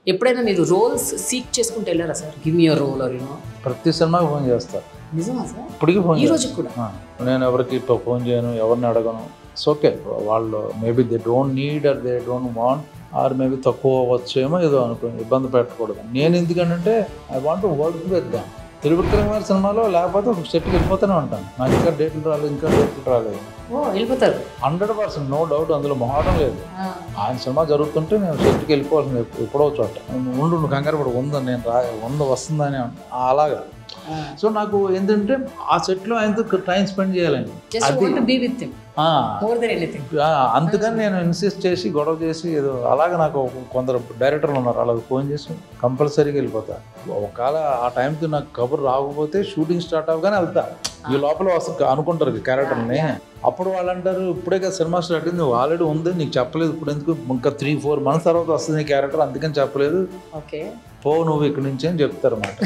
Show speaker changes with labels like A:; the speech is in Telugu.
A: ఎప్పుడైనా మీరు రోల్స్ సీక్ చేసుకుంటూ వెళ్ళారా sir? Give me your role or you know?
B: ప్రతి సినిమాకి ఫోన్ చేస్తారు.
A: నిజమా సార్?
B: ఇప్పటికీ ఫోన్
A: ఈ రోజు కూడా
B: నేను ఎవరికి ఫోన్ చేయను, ఎవరిని అడగను. ఇట్స్ ఓకే, వాళ్ళు maybe they don't need or they don't want or maybe తక్కువ వచ్చేమో ఏదో అనుకో, ఇబ్బంది పెట్టకూడదు. నేను ఎందుకంటే I want to work with them. Trivikram గారి సినిమాలో లేకపోతే ఒక సెట్కి వెళ్ళిపోతూనే ఉంటాను. నాకు ఇంకా డేట్లు రాలేదు.
A: ఓ వెళ్ళిపోతారు
B: 100%, నో డౌట్, అందులో మొహటం లేదు. ఆయన సినిమా జరుగుతుంటే నేను సెట్కి వెళ్ళిపోవాల్సింది ఎప్పుడో చోట. నువ్వు కంగారు పడు, ఉందని నేను వస్తుందని అలాగా. సో నాకు ఏంటంటే ఆ సెట్లో ఆయనతో టైం స్పెండ్ చేయాలని, అందుకని నేను ఇన్సిస్ట్ చేసి గొడవ చేసి ఏదో అలాగే. నాకు కొందరు డైరెక్టర్లు ఉన్నారు, అలాగే ఫోన్ చేసి కంపల్సరీగా వెళ్ళిపోతా. ఒకవేళ ఆ టైంకి నాకు కబురు రాకపోతే షూటింగ్ స్టార్ట్ అవ్వగానే వెళ్తా. ఈ లోపల వస్తుంది అనుకుంటారు క్యారెక్టర్ని. అప్పుడు వాళ్ళు అంటారు, ఇప్పుడే కదా సినిమా స్టార్ట్ అయింది, నువ్వు ఆల్రెడీ ఉంది, నీకు చెప్పలేదు, ఇప్పుడు ఎందుకు ఇంకా 3-4 months తర్వాత వస్తుంది నీ క్యారెక్టర్, అందుకని చెప్పలేదు, పో నువ్వు ఇక్కడి నుంచి అని చెప్తారు అన్నమాట.